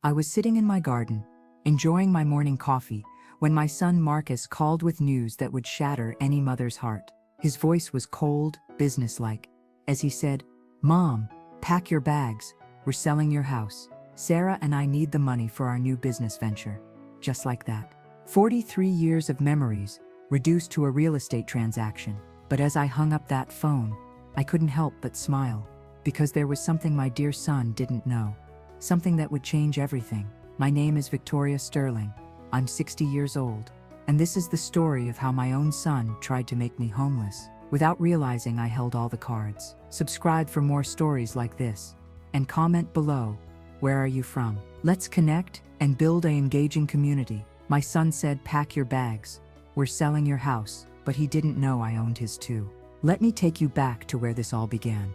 I was sitting in my garden, enjoying my morning coffee, when my son Marcus called with news that would shatter any mother's heart. His voice was cold, businesslike, as he said, "Mom, pack your bags, we're selling your house. Sarah and I need the money for our new business venture." Just like that. 43 years of memories, reduced to a real estate transaction. But as I hung up that phone, I couldn't help but smile, because there was something my dear son didn't know. Something that would change everything. My name is Victoria Sterling. I'm 60 years old. And this is the story of how my own son tried to make me homeless. Without realizing I held all the cards. Subscribe for more stories like this. And comment below, where are you from? Let's connect and build an engaging community. My son said, pack your bags. We're selling your house, but he didn't know I owned his too. Let me take you back to where this all began.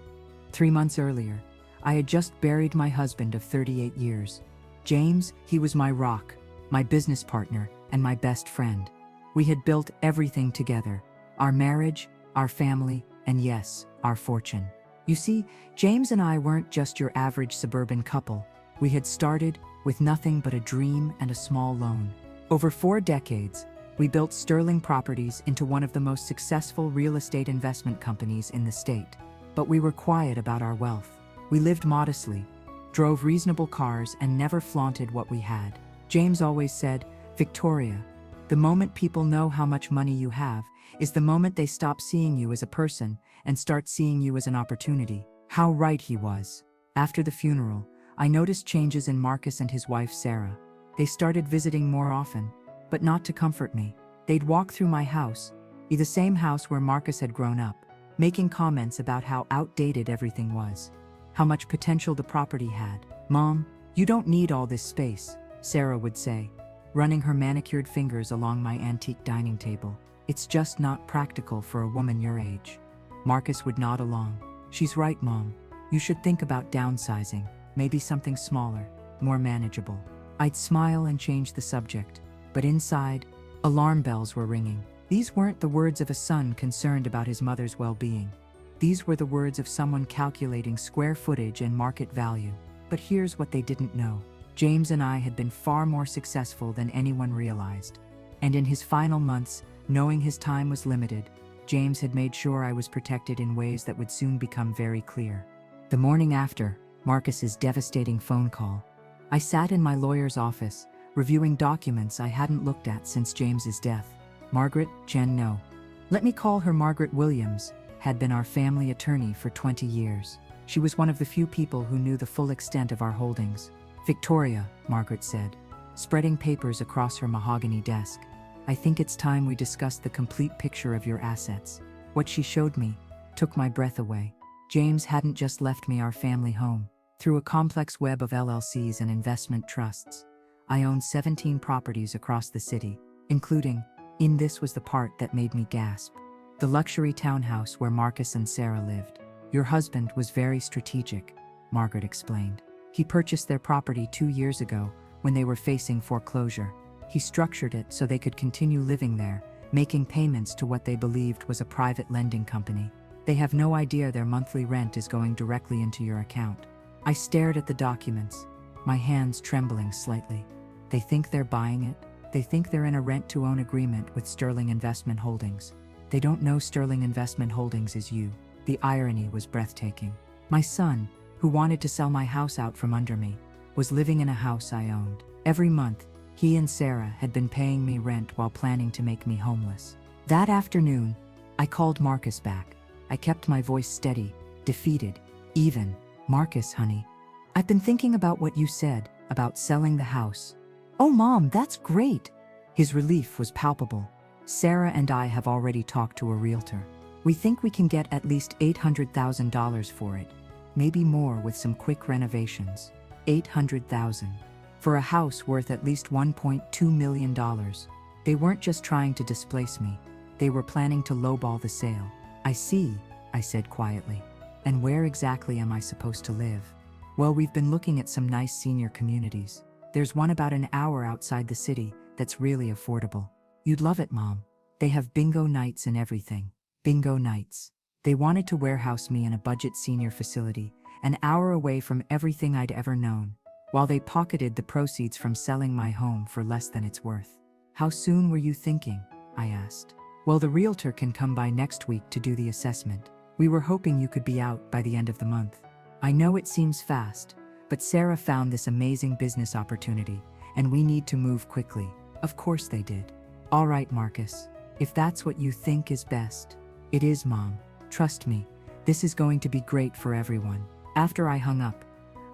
3 months earlier, I had just buried my husband of 38 years. James, he was my rock, my business partner, and my best friend. We had built everything together, our marriage, our family, and yes, our fortune. You see, James and I weren't just your average suburban couple. We had started with nothing but a dream and a small loan. Over 4 decades, we built Sterling Properties into one of the most successful real estate investment companies in the state. But we were quiet about our wealth. We lived modestly, drove reasonable cars, and never flaunted what we had. James always said, "Victoria, the moment people know how much money you have is the moment they stop seeing you as a person and start seeing you as an opportunity." How right he was. After the funeral, I noticed changes in Marcus and his wife Sarah. They started visiting more often, but not to comfort me. They'd walk through my house, the same house where Marcus had grown up, making comments about how outdated everything was, how much potential the property had. "Mom, you don't need all this space," Sarah would say, running her manicured fingers along my antique dining table. "It's just not practical for a woman your age." Marcus would nod along. "She's right, Mom. You should think about downsizing, maybe something smaller, more manageable." I'd smile and change the subject, but inside, alarm bells were ringing. These weren't the words of a son concerned about his mother's well-being. These were the words of someone calculating square footage and market value. But here's what they didn't know. James and I had been far more successful than anyone realized. And in his final months, knowing his time was limited, James had made sure I was protected in ways that would soon become very clear. The morning after Marcus's devastating phone call, I sat in my lawyer's office, reviewing documents I hadn't looked at since James's death. Margaret Jen No. Let me call her Margaret Williams, had been our family attorney for 20 years. She was one of the few people who knew the full extent of our holdings. "Victoria," Margaret said, spreading papers across her mahogany desk, "I think it's time we discuss the complete picture of your assets." What she showed me took my breath away. James hadn't just left me our family home. Through a complex web of LLCs and investment trusts, I own 17 properties across the city, including, and this was the part that made me gasp, the luxury townhouse where Marcus and Sarah lived. "Your husband was very strategic," Margaret explained. "He purchased their property 2 years ago when they were facing foreclosure. He structured it so they could continue living there, making payments to what they believed was a private lending company. They have no idea their monthly rent is going directly into your account." I stared at the documents, my hands trembling slightly. They think they're buying it. They think they're in a rent-to-own agreement with Sterling Investment Holdings. They don't know Sterling Investment Holdings is you. The irony was breathtaking. My son, who wanted to sell my house out from under me, was living in a house I owned. Every month, he and Sarah had been paying me rent while planning to make me homeless. That afternoon, I called Marcus back. I kept my voice steady, defeated, even. "Marcus, honey, I've been thinking about what you said about selling the house." "Oh, Mom, that's great." His relief was palpable. "Sarah and I have already talked to a realtor. We think we can get at least $800,000 for it, maybe more with some quick renovations." $800,000 for a house worth at least $1.2 million. They weren't just trying to displace me. They were planning to lowball the sale. "I see," I said quietly. "And where exactly am I supposed to live?" "Well, we've been looking at some nice senior communities. There's one about an hour outside the city that's really affordable. You'd love it, Mom. They have bingo nights and everything." Bingo nights. They wanted to warehouse me in a budget senior facility, an hour away from everything I'd ever known. while they pocketed the proceeds from selling my home for less than it's worth. How soon were you thinking? I asked. Well, the realtor can come by next week to do the assessment. We were hoping you could be out by the end of the month. I know it seems fast, but Sarah found this amazing business opportunity, and we need to move quickly. Of course they did. All right, Marcus. If that's what you think is best. It is, Mom. Trust me, this is going to be great for everyone. After I hung up,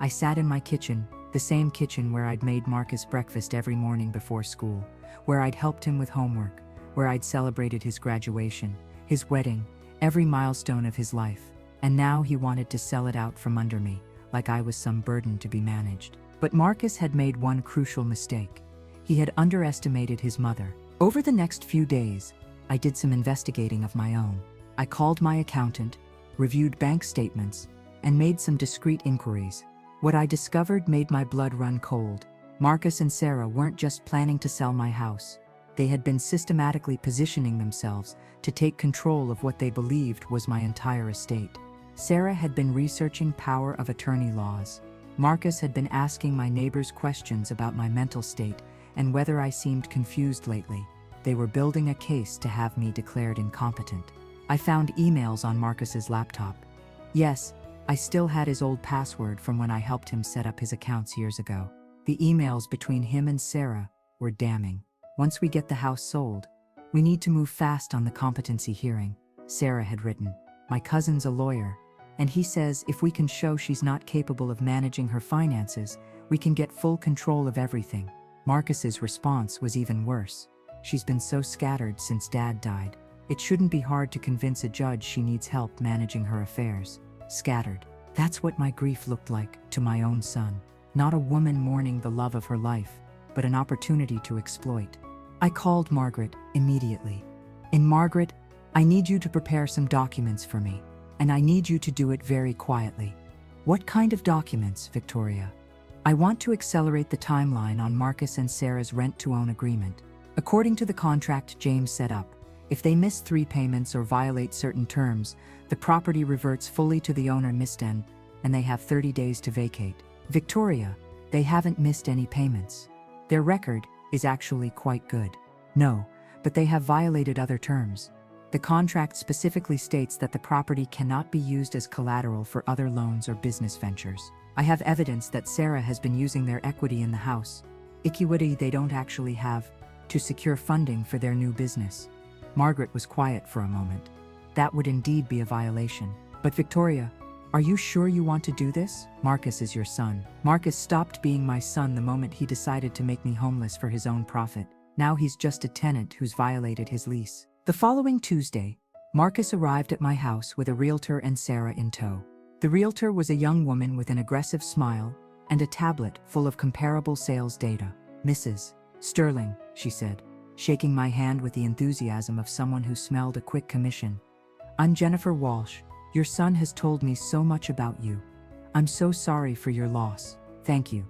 I sat in my kitchen, the same kitchen where I'd made Marcus breakfast every morning before school, where I'd helped him with homework, where I'd celebrated his graduation, his wedding, every milestone of his life. And now he wanted to sell it out from under me, like I was some burden to be managed. But Marcus had made one crucial mistake. He had underestimated his mother. Over the next few days, I did some investigating of my own. I called my accountant, reviewed bank statements, and made some discreet inquiries. What I discovered made my blood run cold. Marcus and Sarah weren't just planning to sell my house. They had been systematically positioning themselves to take control of what they believed was my entire estate. Sarah had been researching power of attorney laws. Marcus had been asking my neighbors questions about my mental state and whether I seemed confused lately. They were building a case to have me declared incompetent. I found emails on Marcus's laptop. Yes, I still had his old password from when I helped him set up his accounts years ago. The emails between him and Sarah were damning. Once we get the house sold, we need to move fast on the competency hearing, Sarah had written. My cousin's a lawyer, and he says if we can show she's not capable of managing her finances, we can get full control of everything. Marcus's response was even worse. She's been so scattered since Dad died. It shouldn't be hard to convince a judge she needs help managing her affairs. Scattered. That's what my grief looked like to my own son. Not a woman mourning the love of her life, but an opportunity to exploit. I called Margaret immediately. Margaret, I need you to prepare some documents for me, and I need you to do it very quietly. What kind of documents, Victoria? I want to accelerate the timeline on Marcus and Sarah's rent-to-own agreement. According to the contract James set up, if they miss 3 payments or violate certain terms, the property reverts fully to the owner Misten, and they have 30 days to vacate. Victoria, they haven't missed any payments. Their record is actually quite good. No, but they have violated other terms. The contract specifically states that the property cannot be used as collateral for other loans or business ventures. I have evidence that Sarah has been using their equity in the house, equity they don't actually have, to secure funding for their new business. Margaret was quiet for a moment. That would indeed be a violation. But Victoria, are you sure you want to do this? Marcus is your son. Marcus stopped being my son the moment he decided to make me homeless for his own profit. Now he's just a tenant who's violated his lease. The following Tuesday, Marcus arrived at my house with a realtor and Sarah in tow. The realtor was a young woman with an aggressive smile and a tablet full of comparable sales data. Mrs. Sterling, she said, shaking my hand with the enthusiasm of someone who smelled a quick commission. I'm Jennifer Walsh. Your son has told me so much about you. I'm so sorry for your loss. Thank you,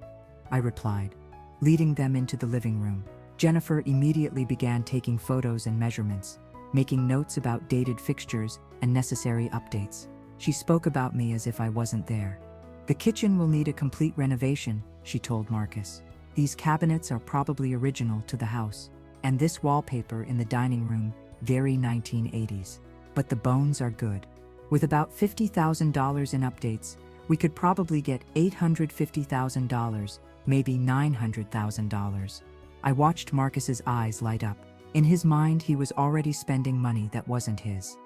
I replied, leading them into the living room. Jennifer immediately began taking photos and measurements, making notes about dated fixtures and necessary updates. She spoke about me as if I wasn't there. The kitchen will need a complete renovation, she told Marcus. These cabinets are probably original to the house, and this wallpaper in the dining room, very 1980s. But the bones are good. With about $50,000 in updates, we could probably get $850,000, maybe $900,000. I watched Marcus's eyes light up. In his mind, he was already spending money that wasn't his.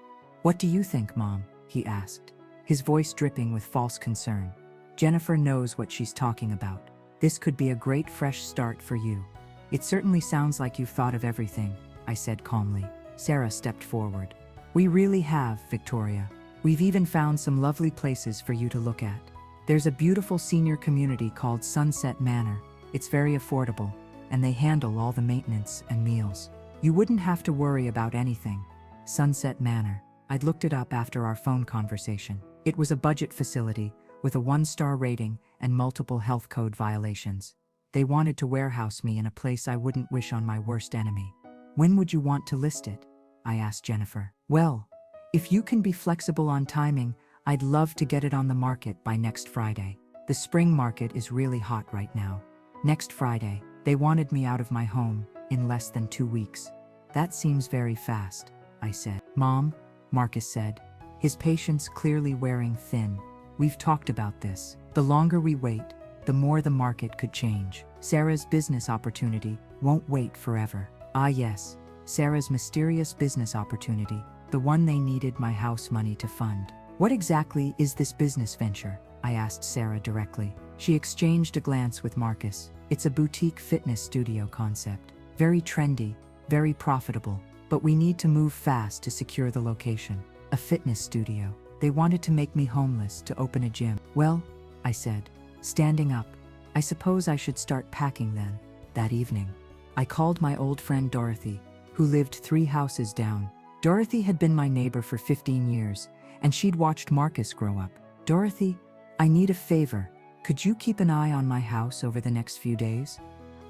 What do you think, Mom? He asked, his voice dripping with false concern. Jennifer knows what she's talking about. This could be a great fresh start for you. It certainly sounds like you've thought of everything, I said calmly. Sarah stepped forward. We really have, Victoria. We've even found some lovely places for you to look at. There's a beautiful senior community called Sunset Manor. It's very affordable, and they handle all the maintenance and meals. You wouldn't have to worry about anything. Sunset Manor. I'd looked it up after our phone conversation. It was a budget facility with a 1-star rating and multiple health code violations. They wanted to warehouse me in a place I wouldn't wish on my worst enemy. When would you want to list it? I asked Jennifer. Well, if you can be flexible on timing, I'd love to get it on the market by next Friday. The The spring market is really hot right now. Next Friday, they wanted me out of my home in less than 2 weeks. That seems very fast, I said. Mom, Marcus said, his patience clearly wearing thin. We've talked about this. The longer we wait, the more the market could change. Sarah's business opportunity won't wait forever. Ah yes, Sarah's mysterious business opportunity, the one they needed my house money to fund. What exactly is this business venture? I asked Sarah directly. She exchanged a glance with Marcus. It's a boutique fitness studio concept. Very trendy, very profitable, but we need to move fast to secure the location. A fitness studio. They wanted to make me homeless to open a gym. Well, I said, standing up, I suppose I should start packing then. That evening, I called my old friend Dorothy, who lived 3 houses down. Dorothy had been my neighbor for 15 years, and she'd watched Marcus grow up. Dorothy, I need a favor. Could you keep an eye on my house over the next few days?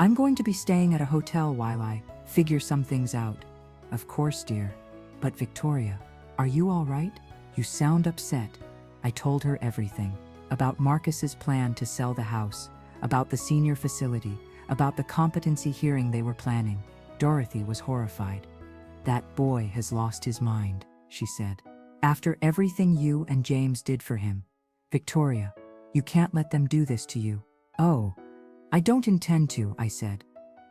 I'm going to be staying at a hotel while I figure some things out. Of course, dear. But Victoria, are you all right? You sound upset. I told her everything. About Marcus's plan to sell the house, about the senior facility, about the competency hearing they were planning. Dorothy was horrified. That boy has lost his mind, she said. After everything you and James did for him. Victoria, you can't let them do this to you. Oh, I don't intend to, I said.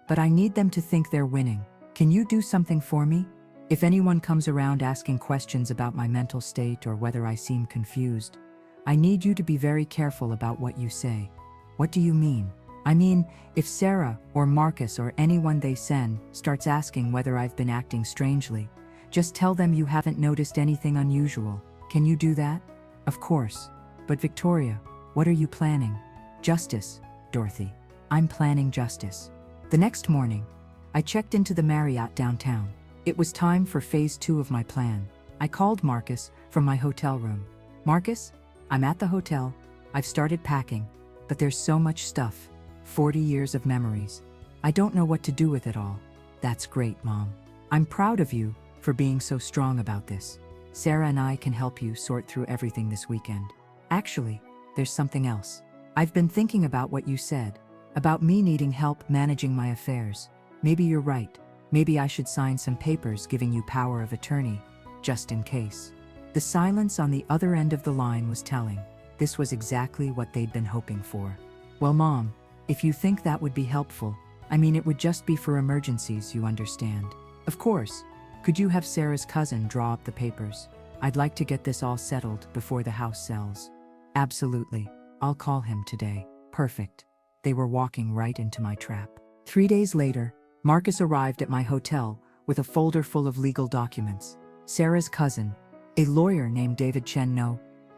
But I need them to think they're winning. Can you do something for me? If anyone comes around asking questions about my mental state or whether I seem confused, I need you to be very careful about what you say. What do you mean? I mean, if Sarah or Marcus or anyone they send starts asking whether I've been acting strangely, just tell them you haven't noticed anything unusual. Can you do that? Of course. But Victoria, what are you planning? Justice, Dorothy. I'm planning justice. The next morning, I checked into the Marriott downtown. It was time for phase 2 of my plan. I called Marcus from my hotel room. Marcus, I'm at the hotel. I've started packing, but there's so much stuff. 40 years of memories. I don't know what to do with it all. That's great, Mom. I'm proud of you for being so strong about this. Sarah and I can help you sort through everything this weekend. Actually, there's something else. I've been thinking about what you said, about me needing help managing my affairs. Maybe you're right. Maybe I should sign some papers giving you power of attorney, just in case. The silence on the other end of the line was telling. This was exactly what they'd been hoping for. Well, Mom, if you think that would be helpful, I mean, it would just be for emergencies, you understand. Of course. Could you have Sarah's cousin draw up the papers? I'd like to get this all settled before the house sells. Absolutely. I'll call him today. Perfect. They were walking right into my trap. 3 days later, Marcus arrived at my hotel with a folder full of legal documents. Sarah's cousin, a lawyer named David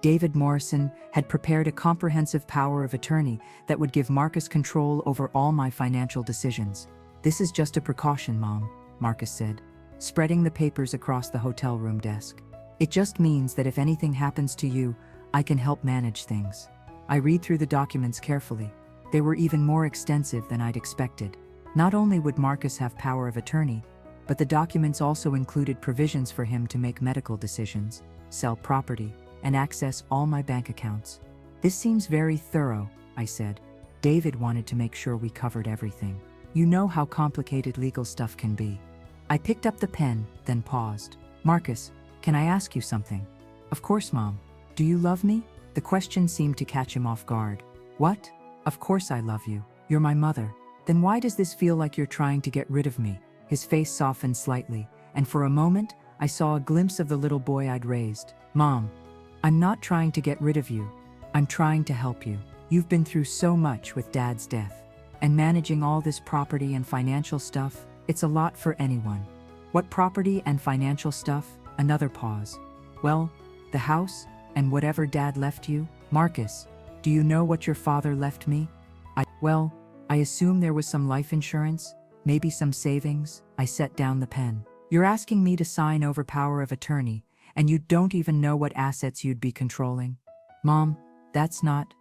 David Morrison, had prepared a comprehensive power of attorney that would give Marcus control over all my financial decisions. This is just a precaution, Mom, Marcus said, spreading the papers across the hotel room desk. It just means that if anything happens to you, I can help manage things. I read through the documents carefully. They were even more extensive than I'd expected. Not only would Marcus have power of attorney, but the documents also included provisions for him to make medical decisions, sell property, and access all my bank accounts. This seems very thorough, I said. David wanted to make sure we covered everything. You know how complicated legal stuff can be. I picked up the pen, then paused. Marcus, can I ask you something? Of course, Mom. Do you love me? The question seemed to catch him off guard. What? Of course I love you. You're my mother. Then why does this feel like you're trying to get rid of me? His face softened slightly, and for a moment, I saw a glimpse of the little boy I'd raised. Mom, I'm not trying to get rid of you. I'm trying to help you. You've been through so much with Dad's death. And managing all this property and financial stuff, it's a lot for anyone. What property and financial stuff? Another pause. Well, the house, and whatever Dad left you? Marcus, do you know what your father left me? I assume there was some life insurance, maybe some savings. I set down the pen. You're asking me to sign over power of attorney, and you don't even know what assets you'd be controlling? Mom, that's not,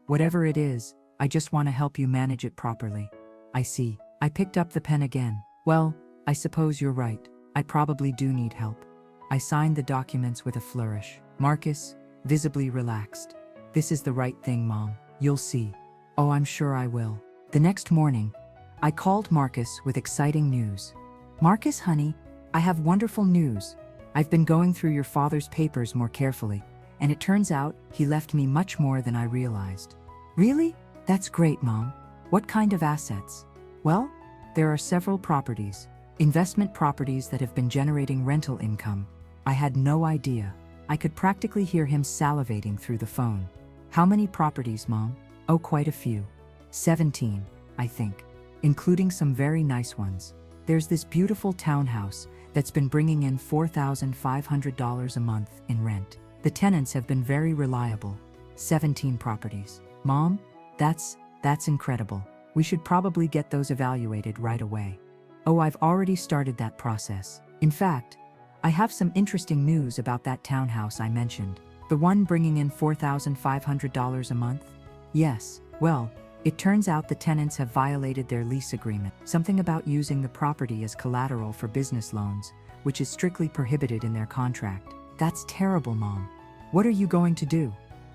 whatever it is, I just want to help you manage it properly. I see. I picked up the pen again. Well, I suppose you're right. I probably do need help. I signed the documents with a flourish. Marcus, visibly relaxed. This is the right thing, Mom. You'll see. Oh, I'm sure I will. The next morning, I called Marcus with exciting news. Marcus, honey, I have wonderful news. I've been going through your father's papers more carefully, and it turns out he left me much more than I realized. Really? That's great, Mom. What kind of assets? Well, there are several properties, investment properties that have been generating rental income. I had no idea. I could practically hear him salivating through the phone. How many properties, Mom? Oh, quite a few. 17, I think, including some very nice ones. There's this beautiful townhouse that's been bringing in $4,500 a month in rent. The tenants have been very reliable. 17 properties. Mom, that's incredible. We should probably get those evaluated right away. Oh, I've already started that process. In fact, I have some interesting news about that townhouse I mentioned. The one bringing in $4,500 a month? Yes, well, it turns out the tenants have violated their lease agreement. Something about using the property as collateral for business loans, which is strictly prohibited in their contract. That's terrible, Mom. What are you going to do?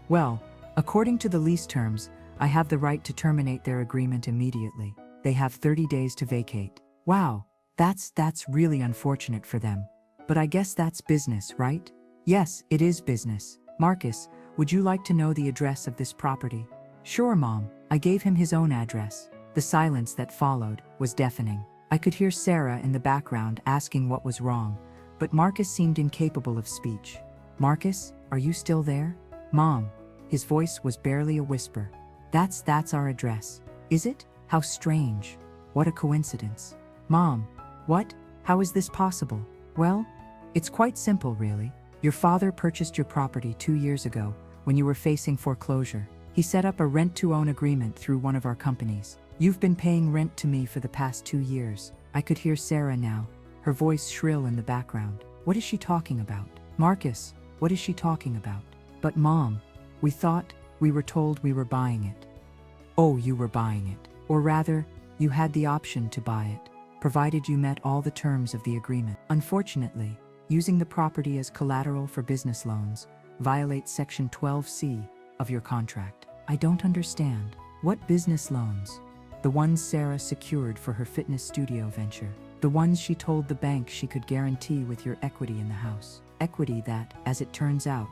Well, according to the lease terms, I have the right to terminate their agreement immediately. They have 30 days to vacate. Wow, that's really unfortunate for them. But I guess that's business, right? Yes, it is business. Marcus, would you like to know the address of this property? Sure, Mom. I gave him his own address. The silence that followed was deafening. I could hear Sarah in the background asking what was wrong, but Marcus seemed incapable of speech. Marcus, are you still there? Mom. His voice was barely a whisper. That's our address. Is it? How strange. What a coincidence. Mom. What? How is this possible? Well, it's quite simple, really. Your father purchased your property 2 years ago when you were facing foreclosure. He set up a rent-to-own agreement through one of our companies. You've been paying rent to me for the past 2 years. I could hear Sarah now, her voice shrill in the background. What is she talking about? Marcus, what is she talking about? But Mom, we were told we were buying it. Oh, you were buying it. Or rather, you had the option to buy it, provided you met all the terms of the agreement. Unfortunately, using the property as collateral for business loans violates Section 12C of your contract. I don't understand. What business loans? The ones Sarah secured for her fitness studio venture. The ones she told the bank she could guarantee with your equity in the house. Equity that, as it turns out,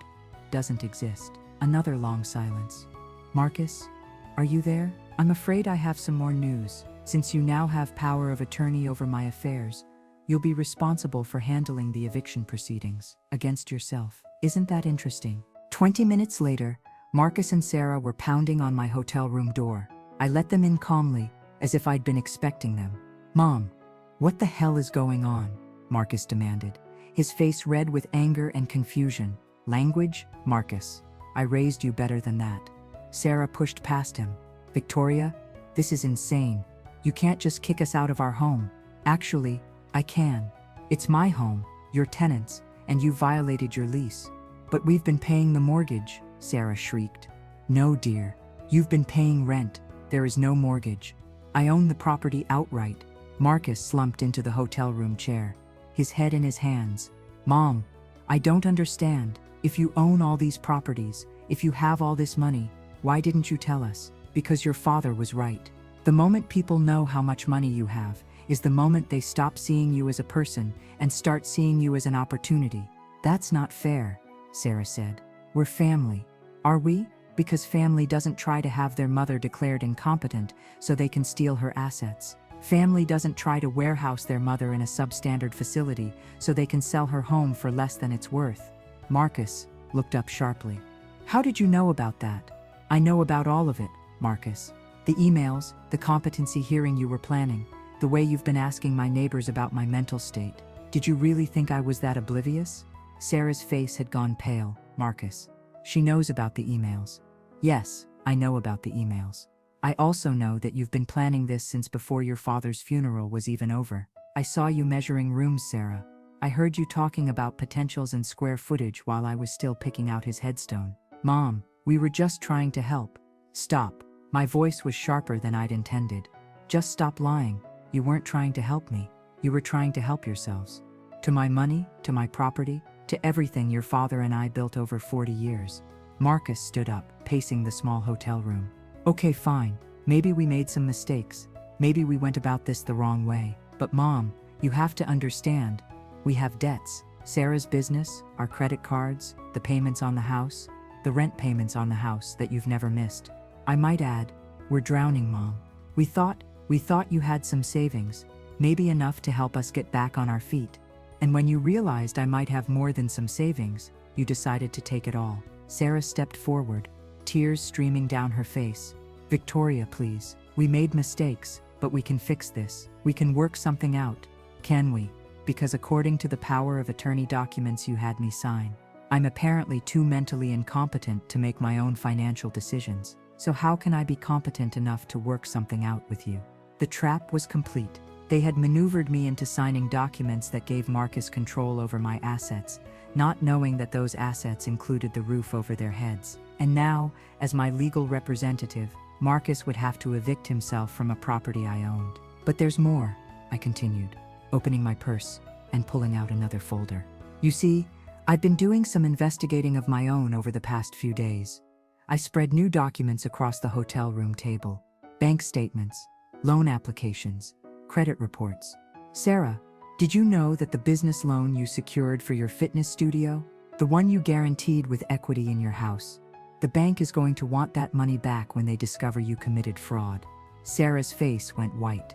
doesn't exist. Another long silence. Marcus, are you there? I'm afraid I have some more news. Since you now have power of attorney over my affairs, you'll be responsible for handling the eviction proceedings against yourself. Isn't that interesting? 20 minutes later, Marcus and Sarah were pounding on my hotel room door. I let them in calmly, as if I'd been expecting them. Mom, what the hell is going on? Marcus demanded, his face red with anger and confusion. Language? Marcus, I raised you better than that. Sarah pushed past him. Victoria, this is insane. You can't just kick us out of our home. Actually, I can. It's my home, your tenants, and you violated your lease. But we've been paying the mortgage, Sarah shrieked. No, dear. You've been paying rent. There is no mortgage. I own the property outright. Marcus slumped into the hotel room chair, his head in his hands. Mom, I don't understand. If you own all these properties, if you have all this money, why didn't you tell us? Because your father was right. The moment people know how much money you have is the moment they stop seeing you as a person and start seeing you as an opportunity. That's not fair, Sarah said. We're family. Are we? Because family doesn't try to have their mother declared incompetent so they can steal her assets. Family doesn't try to warehouse their mother in a substandard facility so they can sell her home for less than it's worth. Marcus looked up sharply. How did you know about that? I know about all of it, Marcus. The emails, the competency hearing you were planning, the way you've been asking my neighbors about my mental state. Did you really think I was that oblivious? Sarah's face had gone pale. Marcus, she knows about the emails. Yes, I know about the emails. I also know that you've been planning this since before your father's funeral was even over. I saw you measuring rooms, Sarah. I heard you talking about potentials and square footage while I was still picking out his headstone. Mom, we were just trying to help. Stop. My voice was sharper than I'd intended. Just stop lying. You weren't trying to help me. You were trying to help yourselves. To my money, to my property, to everything your father and I built over 40 years. Marcus stood up, pacing the small hotel room. Okay, fine. Maybe we made some mistakes. Maybe we went about this the wrong way. But Mom, you have to understand. We have debts. Sarah's business, our credit cards, the payments on the house, the rent payments on the house that you've never missed. I might add, we're drowning, Mom. We thought you had some savings, maybe enough to help us get back on our feet. And when you realized I might have more than some savings, you decided to take it all. Sarah stepped forward, tears streaming down her face. Victoria, please. We made mistakes, but we can fix this. We can work something out. Can we? Because according to the power of attorney documents you had me sign, I'm apparently too mentally incompetent to make my own financial decisions. So how can I be competent enough to work something out with you? The trap was complete. They had maneuvered me into signing documents that gave Marcus control over my assets, not knowing that those assets included the roof over their heads. And now, as my legal representative, Marcus would have to evict himself from a property I owned. But there's more, I continued, opening my purse and pulling out another folder. You see, I've been doing some investigating of my own over the past few days. I spread new documents across the hotel room table, bank statements, loan applications, credit reports. Sarah, did you know that the business loan you secured for your fitness studio, the one you guaranteed with equity in your house, the bank is going to want that money back when they discover you committed fraud? Sarah's face went white.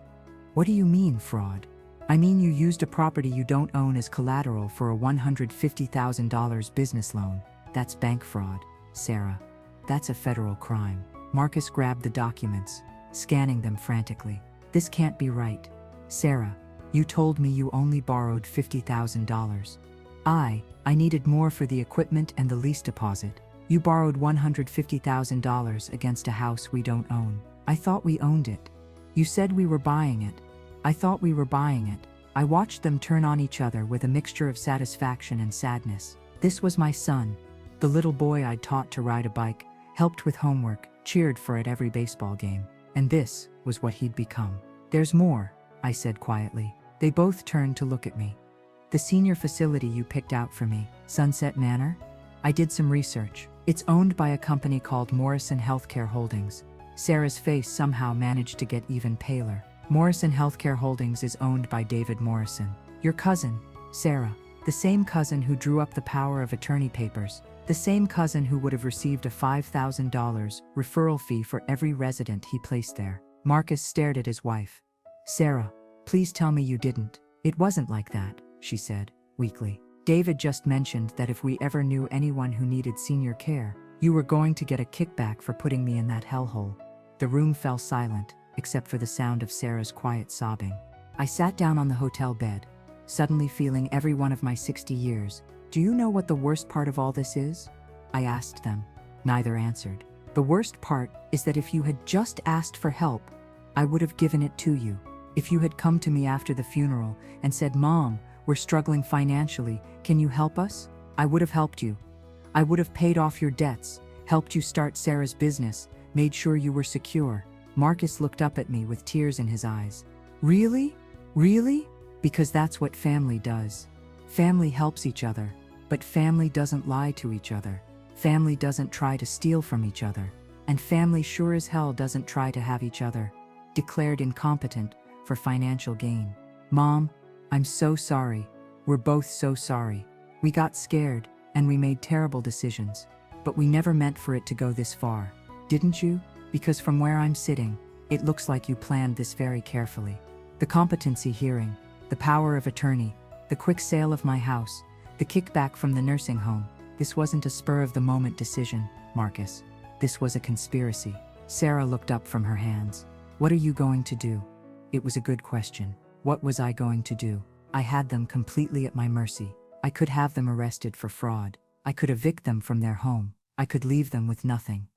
What do you mean, fraud? I mean you used a property you don't own as collateral for a $150,000 business loan. That's bank fraud, Sarah. That's a federal crime. Marcus grabbed the documents, scanning them frantically. This can't be right. Sarah, you told me you only borrowed $50,000. I needed more for the equipment and the lease deposit. You borrowed $150,000 against a house we don't own. I thought we owned it. You said we were buying it. I thought we were buying it. I watched them turn on each other with a mixture of satisfaction and sadness. This was my son, the little boy I'd taught to ride a bike, helped with homework, cheered for at every baseball game. And this was what he'd become. There's more, I said quietly. They both turned to look at me. The senior facility you picked out for me, Sunset Manor? I did some research. It's owned by a company called Morrison Healthcare Holdings. Sarah's face somehow managed to get even paler. Morrison Healthcare Holdings is owned by David Morrison, your cousin, Sarah, the same cousin who drew up the power of attorney papers, the same cousin who would have received a $5,000 referral fee for every resident he placed there. Marcus stared at his wife. Sarah, please tell me you didn't. It wasn't like that, she said, weakly. David just mentioned that if we ever knew anyone who needed senior care, you were going to get a kickback for putting me in that hellhole. The room fell silent, except for the sound of Sarah's quiet sobbing. I sat down on the hotel bed, suddenly feeling every one of my 60 years. Do you know what the worst part of all this is? I asked them. Neither answered. The worst part is that if you had just asked for help, I would have given it to you. If you had come to me after the funeral and said, Mom, we're struggling financially, can you help us? I would have helped you. I would have paid off your debts, helped you start Sarah's business, made sure you were secure. Marcus looked up at me with tears in his eyes. Really? Really? Because that's what family does. Family helps each other, but family doesn't lie to each other. Family doesn't try to steal from each other. And family sure as hell doesn't try to have each other declared incompetent for financial gain. Mom, I'm so sorry. We're both so sorry. We got scared, and we made terrible decisions. But we never meant for it to go this far. Didn't you? Because from where I'm sitting, it looks like you planned this very carefully. The competency hearing, the power of attorney, the quick sale of my house, the kickback from the nursing home. This wasn't a spur-of-the-moment decision, Marcus. This was a conspiracy. Sarah looked up from her hands. What are you going to do? It was a good question. What was I going to do? I had them completely at my mercy. I could have them arrested for fraud. I could evict them from their home. I could leave them with nothing.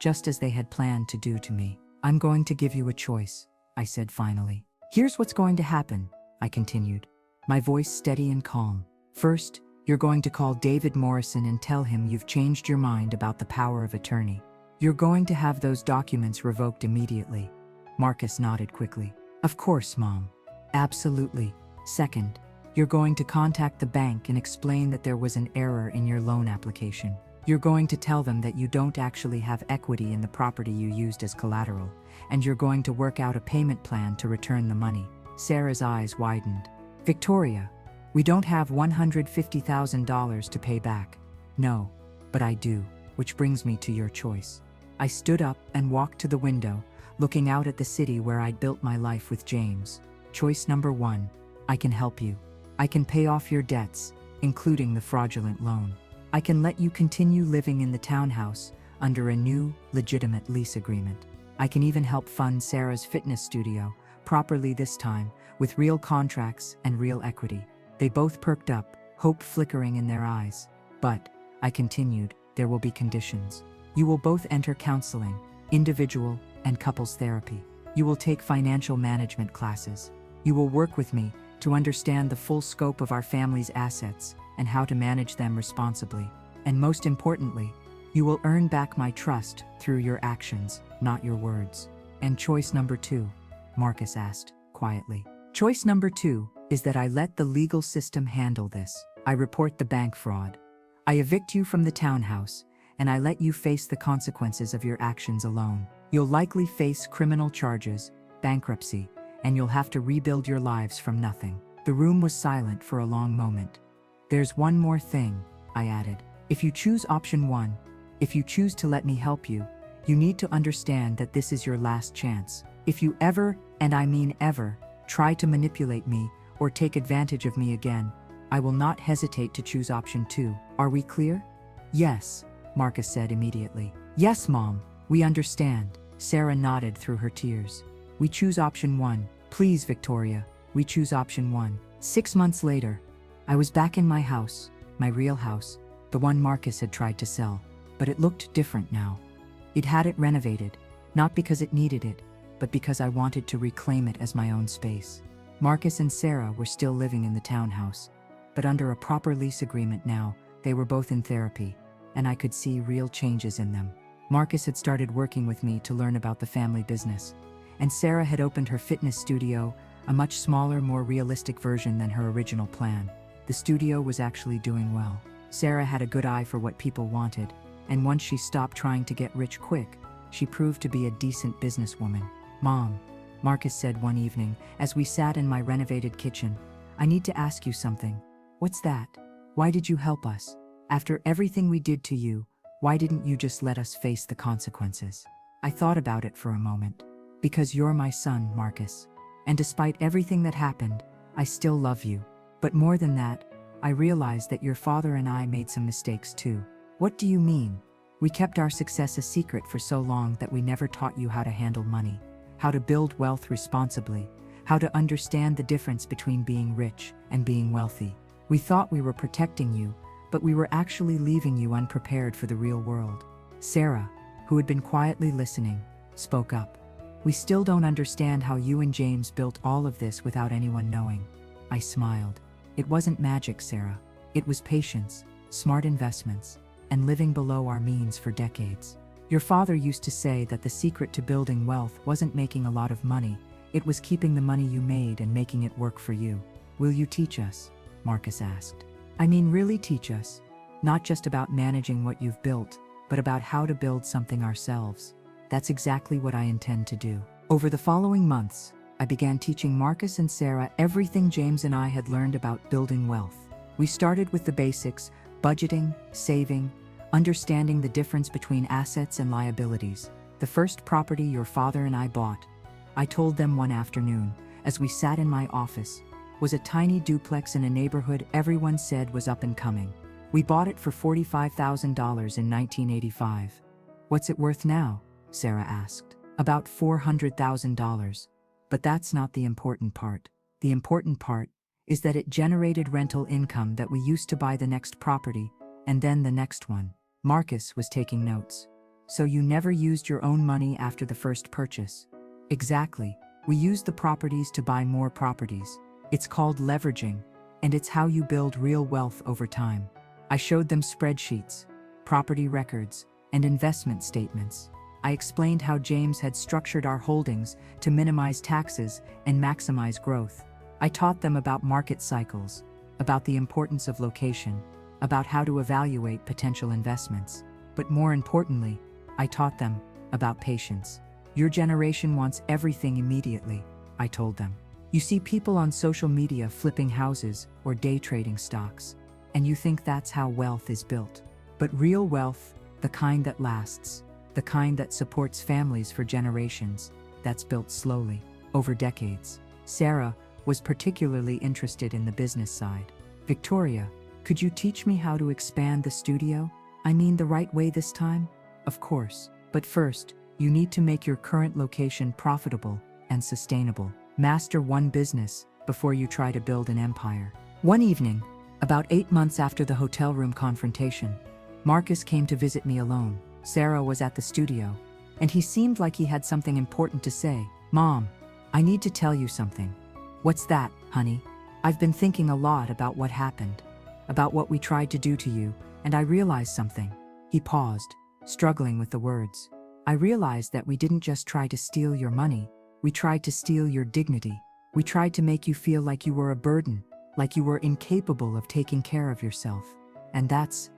Just as they had planned to do to me. I'm going to give you a choice, I said finally. Here's what's going to happen, I continued, my voice steady and calm. First, you're going to call David Morrison and tell him you've changed your mind about the power of attorney. You're going to have those documents revoked immediately. Marcus nodded quickly. Of course, Mom. Absolutely. Second, you're going to contact the bank and explain that there was an error in your loan application. You're going to tell them that you don't actually have equity in the property you used as collateral, and you're going to work out a payment plan to return the money. Sarah's eyes widened. Victoria, we don't have $150,000 to pay back. No, but I do, which brings me to your choice. I stood up and walked to the window, looking out at the city where I'd built my life with James. Choice number 1, I can help you. I can pay off your debts, including the fraudulent loan. I can let you continue living in the townhouse under a new, legitimate lease agreement. I can even help fund Sarah's fitness studio, properly this time, with real contracts and real equity. They both perked up, hope flickering in their eyes. But, I continued, there will be conditions. You will both enter counseling, individual and couples therapy. You will take financial management classes. You will work with me to understand the full scope of our family's assets and how to manage them responsibly. And most importantly, you will earn back my trust through your actions, not your words. And choice number 2, Marcus asked, quietly. Choice number 2 is that I let the legal system handle this. I report the bank fraud. I evict you from the townhouse, and I let you face the consequences of your actions alone. You'll likely face criminal charges, bankruptcy, and you'll have to rebuild your lives from nothing. The room was silent for a long moment. There's one more thing, I added. If you choose option 1, if you choose to let me help you, you need to understand that this is your last chance. If you ever, and I mean ever, try to manipulate me or take advantage of me again, I will not hesitate to choose option 2. Are we clear? Yes, Marcus said immediately. Yes, Mom, we understand. Sarah nodded through her tears. We choose option 1. Please, Victoria, we choose option 1. 6 months later, I was back in my house, my real house, the one Marcus had tried to sell, but it looked different now. It had it renovated, not because it needed it, but because I wanted to reclaim it as my own space. Marcus and Sarah were still living in the townhouse, but under a proper lease agreement now. They were both in therapy, and I could see real changes in them. Marcus had started working with me to learn about the family business, and Sarah had opened her fitness studio, a much smaller, more realistic version than her original plan. The studio was actually doing well. Sarah had a good eye for what people wanted, and once she stopped trying to get rich quick, she proved to be a decent businesswoman. Mom, Marcus said one evening, as we sat in my renovated kitchen, I need to ask you something. What's that? Why did you help us? After everything we did to you, why didn't you just let us face the consequences? I thought about it for a moment. Because you're my son, Marcus. And despite everything that happened, I still love you. But more than that, I realized that your father and I made some mistakes too. What do you mean? We kept our success a secret for so long that we never taught you how to handle money, how to build wealth responsibly, how to understand the difference between being rich and being wealthy. We thought we were protecting you, but we were actually leaving you unprepared for the real world. Sarah, who had been quietly listening, spoke up. We still don't understand how you and James built all of this without anyone knowing. I smiled. It wasn't magic, Sarah. It was patience, smart investments, and living below our means for decades. Your father used to say that the secret to building wealth wasn't making a lot of money, it was keeping the money you made and making it work for you. Will you teach us? Marcus asked. I mean, really teach us. Not just about managing what you've built, but about how to build something ourselves. That's exactly what I intend to do. Over the following months, I began teaching Marcus and Sarah everything James and I had learned about building wealth. We started with the basics, budgeting, saving, understanding the difference between assets and liabilities. The first property your father and I bought, I told them one afternoon, as we sat in my office, was a tiny duplex in a neighborhood everyone said was up and coming. We bought it for $45,000 in 1985. What's it worth now? Sarah asked. About $400,000. But that's not the important part. The important part is that it generated rental income that we used to buy the next property, and then the next one. Marcus was taking notes. So you never used your own money after the first purchase? Exactly. We used the properties to buy more properties. It's called leveraging, and it's how you build real wealth over time. I showed them spreadsheets, property records, and investment statements. I explained how James had structured our holdings to minimize taxes and maximize growth. I taught them about market cycles, about the importance of location, about how to evaluate potential investments. But more importantly, I taught them about patience. Your generation wants everything immediately, I told them. You see people on social media flipping houses or day trading stocks, and you think that's how wealth is built. But real wealth, the kind that lasts, the kind that supports families for generations, that's built slowly, over decades. Sarah was particularly interested in the business side. Victoria, could you teach me how to expand the studio? I mean the right way this time? Of course. But first, you need to make your current location profitable and sustainable. Master one business before you try to build an empire. One evening, about 8 months after the hotel room confrontation, Marcus came to visit me alone. Sarah was at the studio, and he seemed like he had something important to say. Mom, I need to tell you something. What's that, honey? I've been thinking a lot about what happened, about what we tried to do to you, and I realized something. He paused, struggling with the words. I realized that we didn't just try to steal your money, we tried to steal your dignity. We tried to make you feel like you were a burden, like you were incapable of taking care of yourself. And that's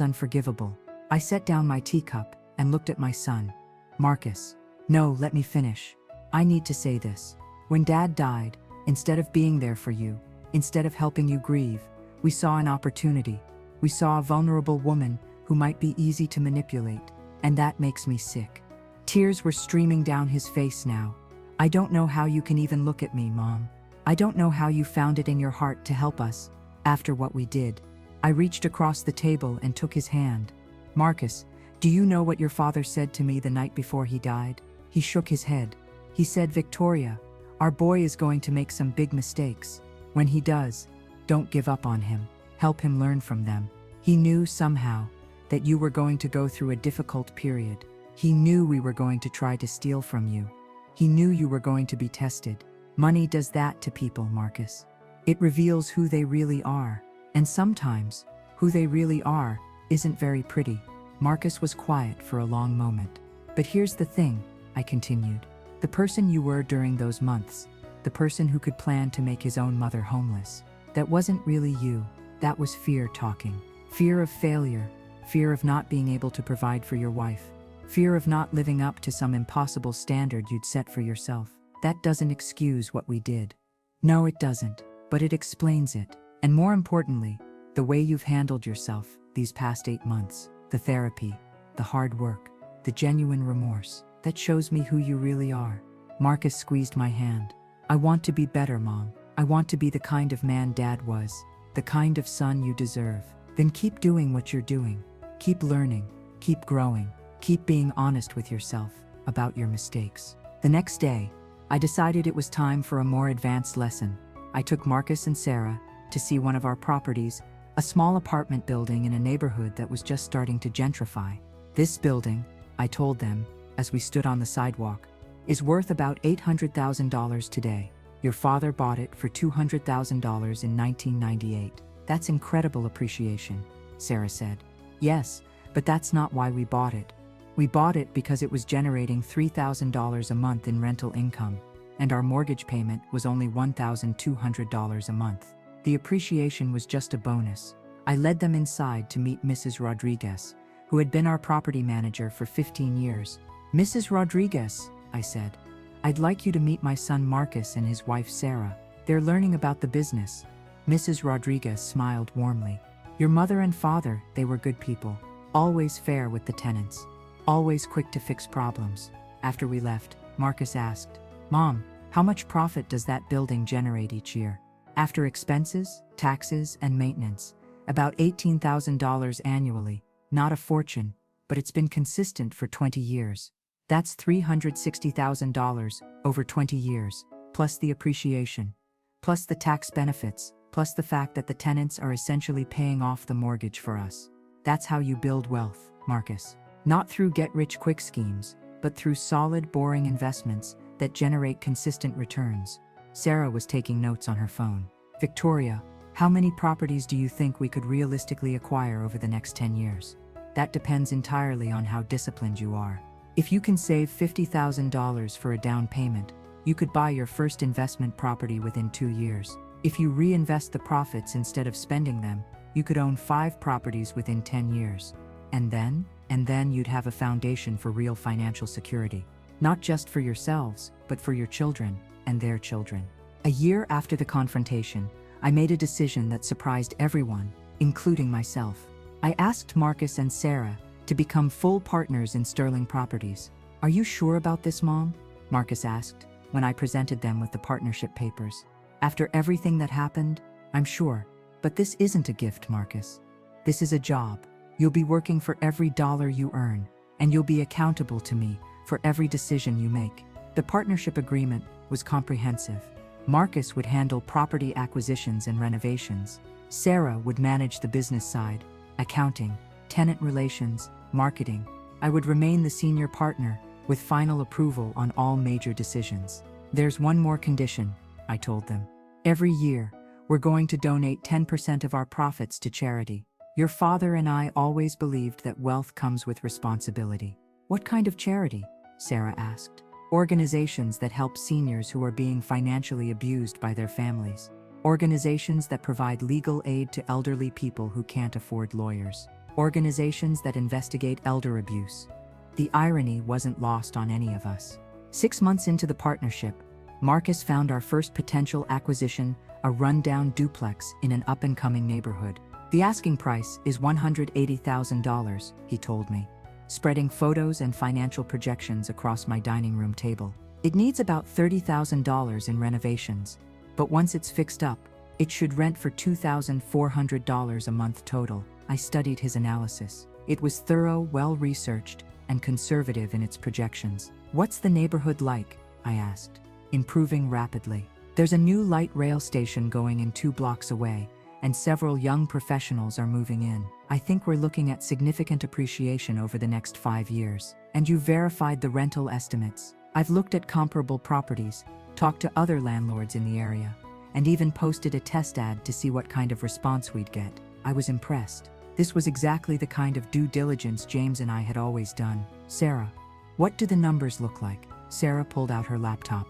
unforgivable. I set down my teacup and looked at my son. Marcus, no, let me finish. I need to say this. When Dad died, instead of being there for you, instead of helping you grieve, we saw an opportunity. We saw a vulnerable woman who might be easy to manipulate, and that makes me sick. Tears were streaming down his face now. I don't know how you can even look at me, Mom. I don't know how you found it in your heart to help us, after what we did. I reached across the table and took his hand. Marcus, do you know what your father said to me the night before he died? He shook his head. He said, Victoria, our boy is going to make some big mistakes. When he does, don't give up on him. Help him learn from them. He knew somehow that you were going to go through a difficult period. He knew we were going to try to steal from you. He knew you were going to be tested. Money does that to people, Marcus. It reveals who they really are. And sometimes, who they really are isn't very pretty. Marcus was quiet for a long moment. But here's the thing, I continued. The person you were during those months, the person who could plan to make his own mother homeless, that wasn't really you. That was fear talking. Fear of failure. Fear of not being able to provide for your wife. Fear of not living up to some impossible standard you'd set for yourself. That doesn't excuse what we did. No, it doesn't, but it explains it. And more importantly, the way you've handled yourself these past 8 months, the therapy, the hard work, the genuine remorse, that shows me who you really are. Marcus squeezed my hand. I want to be better, Mom. I want to be the kind of man Dad was, the kind of son you deserve. Then keep doing what you're doing. Keep learning, keep growing, keep being honest with yourself about your mistakes. The next day, I decided it was time for a more advanced lesson. I took Marcus and Sarah to see one of our properties, a small apartment building in a neighborhood that was just starting to gentrify. This building, I told them, as we stood on the sidewalk, is worth about $800,000 today. Your father bought it for $200,000 in 1998. That's incredible appreciation, Sarah said. Yes, but that's not why we bought it. We bought it because it was generating $3,000 a month in rental income, and our mortgage payment was only $1,200 a month. The appreciation was just a bonus. I led them inside to meet Mrs. Rodriguez, who had been our property manager for 15 years. Mrs. Rodriguez, I said, I'd like you to meet my son Marcus and his wife Sarah. They're learning about the business. Mrs. Rodriguez smiled warmly. Your mother and father, they were good people, always fair with the tenants, always quick to fix problems. After we left, Marcus asked, Mom, how much profit does that building generate each year? After expenses, taxes, and maintenance, about $18,000 annually. Not a fortune, but it's been consistent for 20 years. That's $360,000 over 20 years, plus the appreciation, plus the tax benefits, plus the fact that the tenants are essentially paying off the mortgage for us. That's how you build wealth, Marcus. Not through get-rich-quick schemes, but through solid, boring investments that generate consistent returns. Sarah was taking notes on her phone. Victoria, how many properties do you think we could realistically acquire over the next 10 years? That depends entirely on how disciplined you are. If you can save $50,000 for a down payment, you could buy your first investment property within 2 years. If you reinvest the profits instead of spending them, You could own 5 properties within 10 years. And then you'd have a foundation for real financial security. Not just for yourselves, but for your children and their children. A year after the confrontation, I made a decision that surprised everyone, including myself. I asked Marcus and Sarah to become full partners in Sterling Properties. "Are you sure about this, Mom?" Marcus asked when I presented them with the partnership papers. "After everything that happened, I'm sure. But this isn't a gift, Marcus. This is a job. You'll be working for every dollar you earn, and you'll be accountable to me for every decision you make." The partnership agreement was comprehensive. Marcus would handle property acquisitions and renovations. Sarah would manage the business side, accounting, tenant relations, marketing. I would remain the senior partner with final approval on all major decisions. "There's one more condition," I told them. "Every year, we're going to donate 10% of our profits to charity. Your father and I always believed that wealth comes with responsibility." "What kind of charity?" Sarah asked. "Organizations that help seniors who are being financially abused by their families. Organizations that provide legal aid to elderly people who can't afford lawyers. Organizations that investigate elder abuse." The irony wasn't lost on any of us. 6 months into the partnership, Marcus found our first potential acquisition, a rundown duplex in an up-and-coming neighborhood. "The asking price is $180,000, he told me, spreading photos and financial projections across my dining room table. "It needs about $30,000 in renovations, but once it's fixed up, it should rent for $2,400 a month total." I studied his analysis. It was thorough, well-researched, and conservative in its projections. "What's the neighborhood like?" I asked. "Improving rapidly. There's a new light rail station going in 2 blocks away, and several young professionals are moving in. I think we're looking at significant appreciation over the next 5 years. And you verified the rental estimates." "I've looked at comparable properties, talked to other landlords in the area, and even posted a test ad to see what kind of response we'd get." I was impressed. This was exactly the kind of due diligence James and I had always done. "Sarah, what do the numbers look like?" Sarah pulled out her laptop.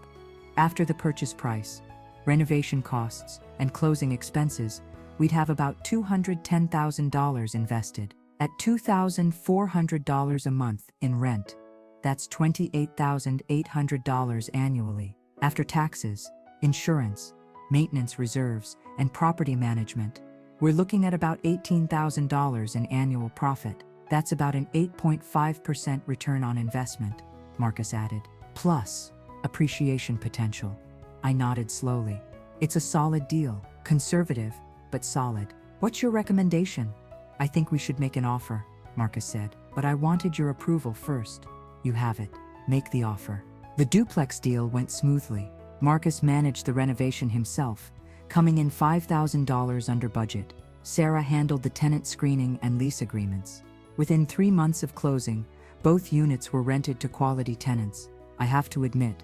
"After the purchase price, renovation costs, and closing expenses, we'd have about $210,000 invested. At $2,400 a month in rent, that's $28,800 annually. After taxes, insurance, maintenance reserves, and property management, we're looking at about $18,000 in annual profit. That's about an 8.5% return on investment," Marcus added. "Plus, appreciation potential." I nodded slowly. "It's a solid deal, conservative, but solid." "What's your recommendation?" "I think we should make an offer," Marcus said, "but I wanted your approval first." "You have it. Make the offer." The duplex deal went smoothly. Marcus managed the renovation himself, coming in $5,000 under budget. Sarah handled the tenant screening and lease agreements. Within 3 months of closing, both units were rented to quality tenants. I have to admit,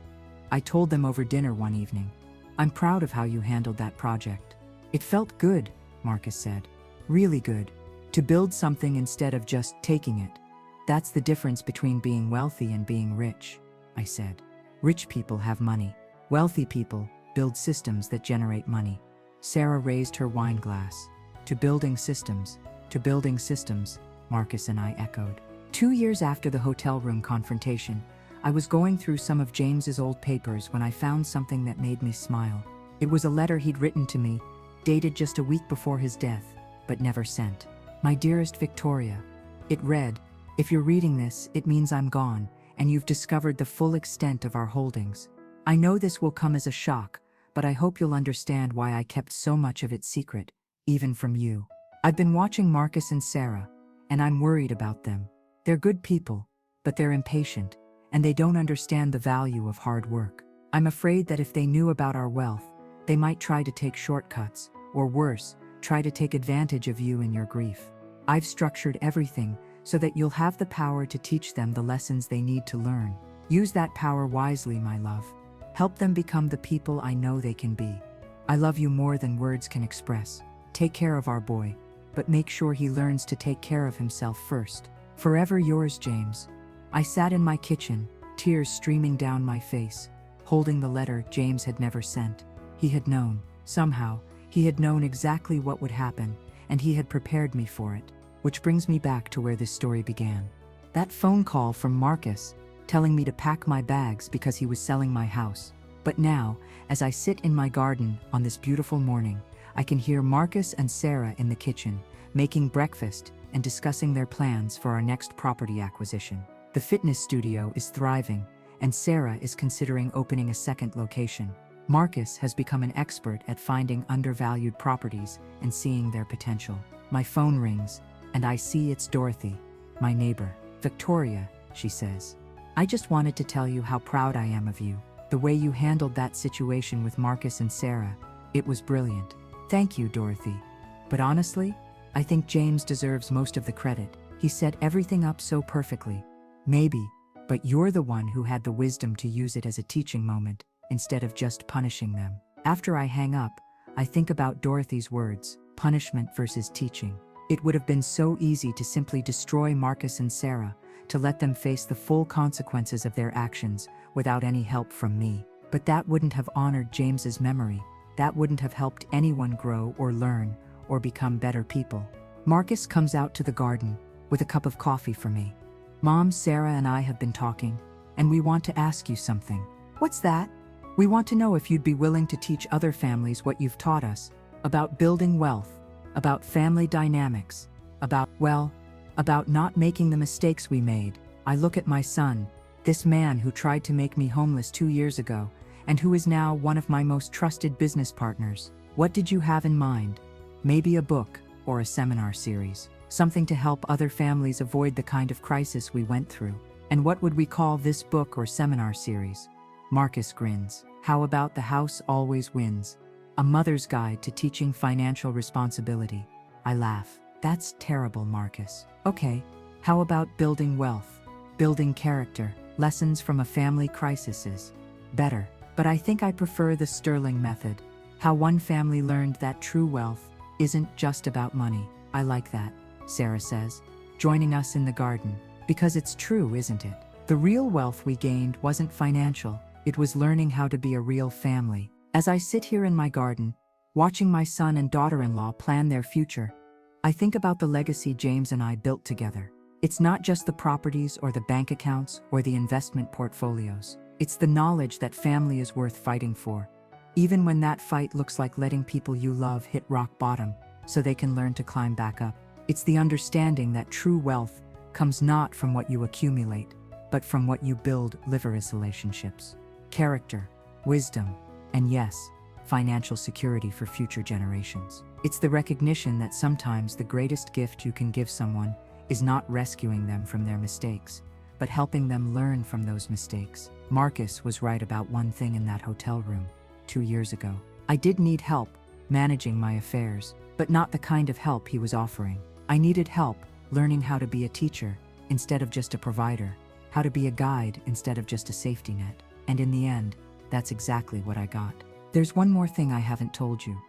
I told them over dinner one evening, "I'm proud of how you handled that project." "It felt good," Marcus said. "Really good. To build something instead of just taking it. That's the difference between being wealthy and being rich," I said. "Rich people have money. Wealthy people build systems that generate money." Sarah raised her wine glass. To building systems, Marcus and I echoed. 2 years after the hotel room confrontation, I was going through some of James's old papers when I found something that made me smile. It was a letter he'd written to me, dated just a week before his death, but never sent. "My dearest Victoria," it read, "if you're reading this, it means I'm gone, and you've discovered the full extent of our holdings. I know this will come as a shock, but I hope you'll understand why I kept so much of it secret, even from you. I've been watching Marcus and Sarah, and I'm worried about them. They're good people, but they're impatient, and they don't understand the value of hard work. I'm afraid that if they knew about our wealth, they might try to take shortcuts, or worse, try to take advantage of you in your grief. I've structured everything so that you'll have the power to teach them the lessons they need to learn. Use that power wisely, my love. Help them become the people I know they can be. I love you more than words can express. Take care of our boy, but make sure he learns to take care of himself first. Forever yours, James." I sat in my kitchen, tears streaming down my face, holding the letter James had never sent. He had known. Somehow, he had known exactly what would happen, and he had prepared me for it. Which brings me back to where this story began. That phone call from Marcus, telling me to pack my bags because he was selling my house. But now, as I sit in my garden on this beautiful morning, I can hear Marcus and Sarah in the kitchen, making breakfast and discussing their plans for our next property acquisition. The fitness studio is thriving, and Sarah is considering opening a second location. Marcus has become an expert at finding undervalued properties and seeing their potential. My phone rings, and I see it's Dorothy, my neighbor. Victoria, she says. I just wanted to tell you how proud I am of you. The way you handled that situation with Marcus and Sarah, it was brilliant. Thank you, Dorothy. But honestly, I think James deserves most of the credit. He set everything up so perfectly. Maybe, but you're the one who had the wisdom to use it as a teaching moment, instead of just punishing them. After I hang up, I think about Dorothy's words, punishment versus teaching. It would have been so easy to simply destroy Marcus and Sarah, to let them face the full consequences of their actions without any help from me. But that wouldn't have honored James's memory. That wouldn't have helped anyone grow or learn or become better people. Marcus comes out to the garden with a cup of coffee for me. Mom, Sarah, and I have been talking, and we want to ask you something. What's that? We want to know if you'd be willing to teach other families what you've taught us about building wealth, about family dynamics, about not making the mistakes we made. I look at my son, this man who tried to make me homeless 2 years ago, and who is now one of my most trusted business partners. What did you have in mind? Maybe a book or a seminar series, something to help other families avoid the kind of crisis we went through. And what would we call this book or seminar series? Marcus grins. How about The House Always Wins? A mother's guide to teaching financial responsibility. I laugh. That's terrible, Marcus. Okay, how about building wealth? Building character. Lessons from a family crisis is better. But I think I prefer the Sterling method. How one family learned that true wealth isn't just about money. I like that, Sarah says, joining us in the garden. Because it's true, isn't it? The real wealth we gained wasn't financial. It was learning how to be a real family. As I sit here in my garden, watching my son and daughter-in-law plan their future, I think about the legacy James and I built together. It's not just the properties or the bank accounts or the investment portfolios. It's the knowledge that family is worth fighting for, even when that fight looks like letting people you love hit rock bottom so they can learn to climb back up. It's the understanding that true wealth comes not from what you accumulate, but from what you build. Live relationships, character, wisdom, and yes, financial security for future generations. It's the recognition that sometimes the greatest gift you can give someone is not rescuing them from their mistakes, but helping them learn from those mistakes. Marcus was right about one thing in that hotel room 2 years ago. I did need help managing my affairs, but not the kind of help he was offering. I needed help learning how to be a teacher instead of just a provider, how to be a guide instead of just a safety net. And in the end, that's exactly what I got. There's one more thing I haven't told you.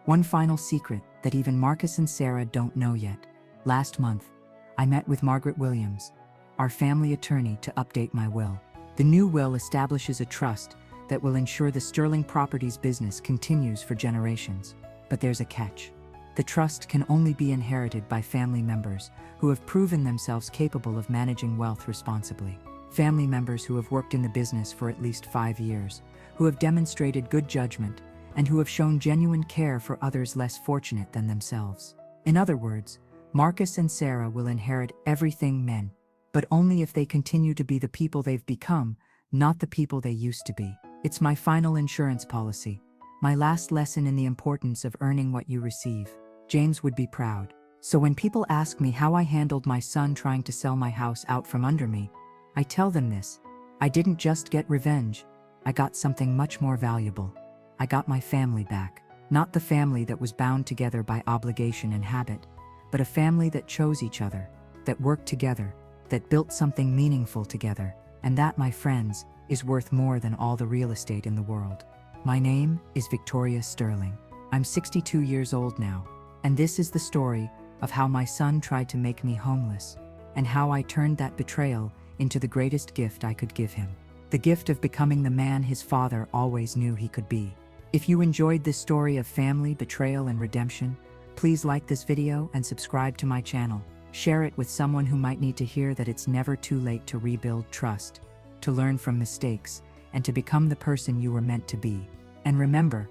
One final secret that even Marcus and Sarah don't know yet. Last month, I met with Margaret Williams, our family attorney, to update my will. The new will establishes a trust that will ensure the Sterling Properties business continues for generations. But there's a catch. The trust can only be inherited by family members who have proven themselves capable of managing wealth responsibly. Family members who have worked in the business for at least 5 years, who have demonstrated good judgment, and who have shown genuine care for others less fortunate than themselves. In other words, Marcus and Sarah will inherit everything men, but only if they continue to be the people they've become, not the people they used to be. It's my final insurance policy, my last lesson in the importance of earning what you receive. James would be proud. So when people ask me how I handled my son trying to sell my house out from under me, I tell them this: I didn't just get revenge, I got something much more valuable. I got my family back. Not the family that was bound together by obligation and habit, but a family that chose each other, that worked together, that built something meaningful together. And that, my friends, is worth more than all the real estate in the world. My name is Victoria Sterling. I'm 62 years old now, and this is the story of how my son tried to make me homeless, and how I turned that betrayal into the greatest gift I could give him. The gift of becoming the man his father always knew he could be. If you enjoyed this story of family, betrayal, and redemption, Please like this video and subscribe to my channel. Share it with someone who might need to hear that it's never too late to rebuild trust, to learn from mistakes, and to become the person you were meant to be. And remember,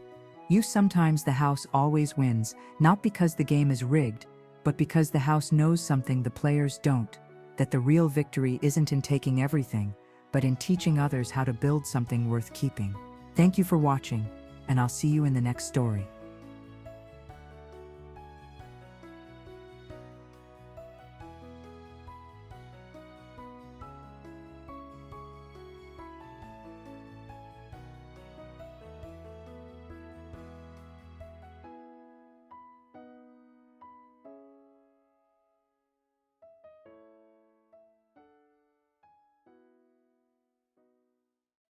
you sometimes the house always wins, not because the game is rigged, but because the house knows something the players don't, that the real victory isn't in taking everything, but in teaching others how to build something worth keeping. Thank you for watching, and I'll see you in the next story.